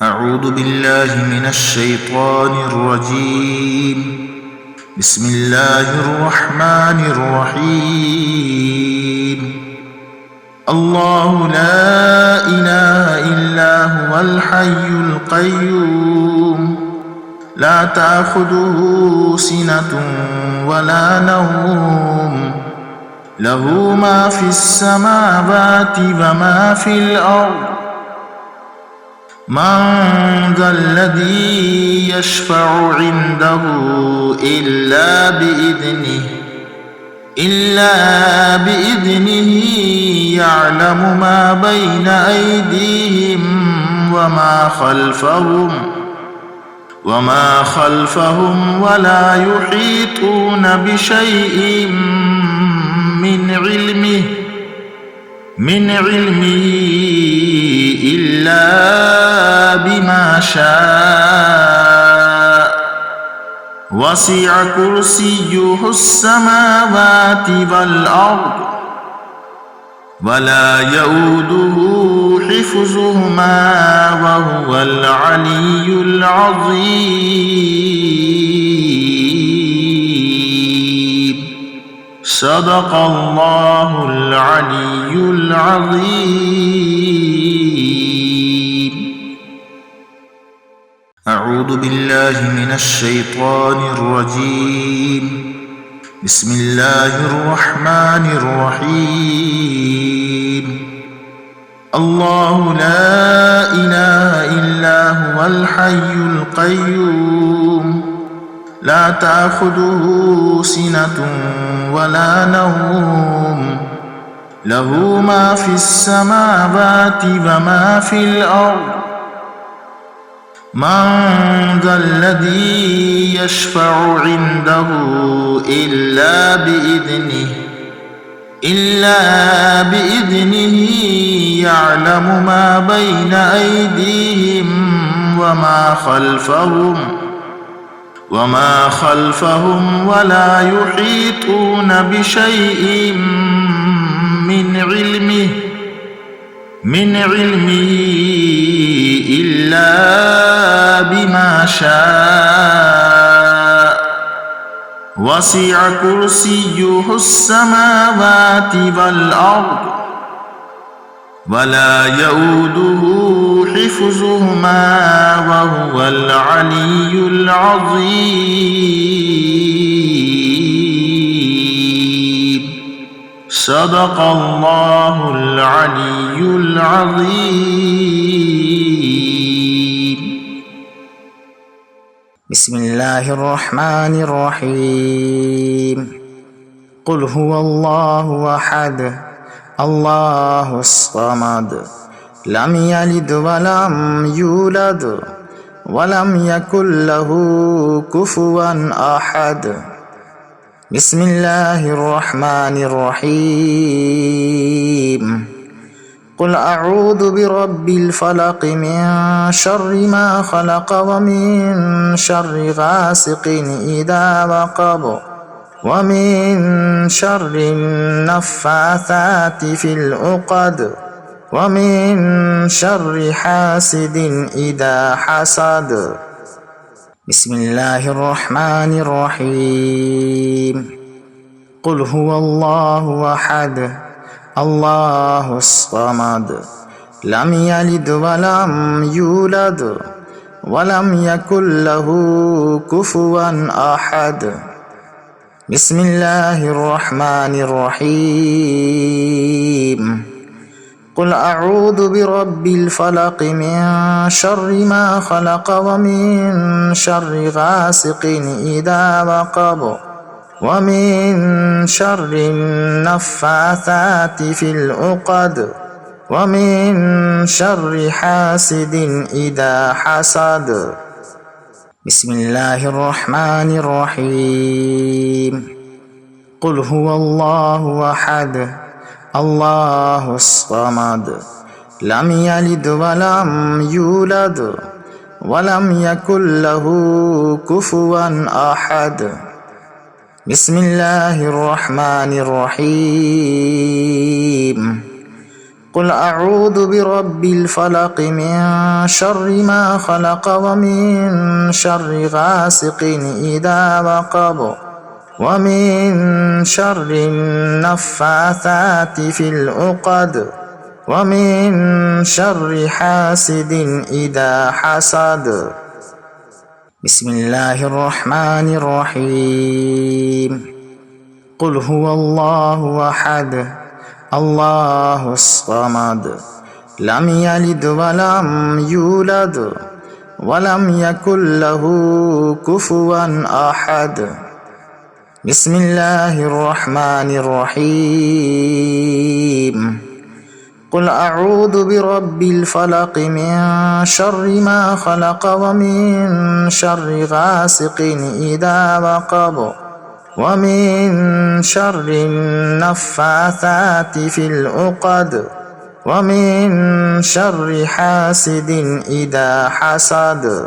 أعوذ بالله من الشيطان الرجيم. بسم الله الرحمن الرحيم. الله لا إله إلا هو الحي القيوم لا تأخذه سنة ولا نوم له ما في السماوات وما في الأرض من ذا الذي يشفع عنده إلا بإذنه يعلم ما بين أيديهم وما خلفهم ولا يحيطون بشيء من علمه إلا بما شاء وسع كرسيه السماوات والأرض ولا يؤوده حفظهما وهو العلي العظيم. صدق الله العلي العظيم. أعوذ بالله من الشيطان الرجيم. بسم الله الرحمن الرحيم. الله لا إله إلا هو الحي القيوم لا تأخذه سنة ولا نوم له ما في السماوات وما في الأرض من ذا الذي يشفع عنده إلا بإذنه يعلم ما بين أيديهم وما خلفهم ولا يحيطون بشيء من علمه إلا بما شاء وسع كرسيه السماوات والأرض ولا يؤوده حفظهما وهو العلي العظيم. صدق الله العلي العظيم. بسم الله الرحمن الرحيم. قل هو الله أحد الله الصمد لم يلد ولم يولد ولم يكن له كفوا أحد. بسم الله الرحمن الرحيم. قل أعوذ برب الفلق من شر ما خلق ومن شر غاسق إذا وقب ومن شر النفاثات في العقد ومن شر حاسد إذا حسد. بسم الله الرحمن الرحيم. قل هو الله أحد الله الصمد لم يلد ولم يولد ولم يكن له كفوا أحد. بسم الله الرحمن الرحيم. قل أعوذ برب الفلق من شر ما خلق ومن شر غاسق إذا وقب ومن شر النفاثات في العقد ومن شر حاسد إذا حسد. بسم الله الرحمن الرحيم. قل هو الله أحد الله الصمد لم يلد ولم يولد ولم يكن له كفوا أحد. بسم الله الرحمن الرحيم. قل أعوذ برب الفلق من شر ما خلق ومن شر غاسق إذا وقب ومن شر النفاثات في العقد ومن شر حاسد إذا حسد بسم الله الرحمن الرحيم قل هو الله أحد الله الصمد لم يلد ولم يولد ولم يكن له كفوا أحد بسم الله الرحمن الرحيم قل أعوذ برب الفلق من شر ما خلق ومن شر غاسق إذا وقب ومن شر النفاثات في العقد ومن شر حاسد إذا حسد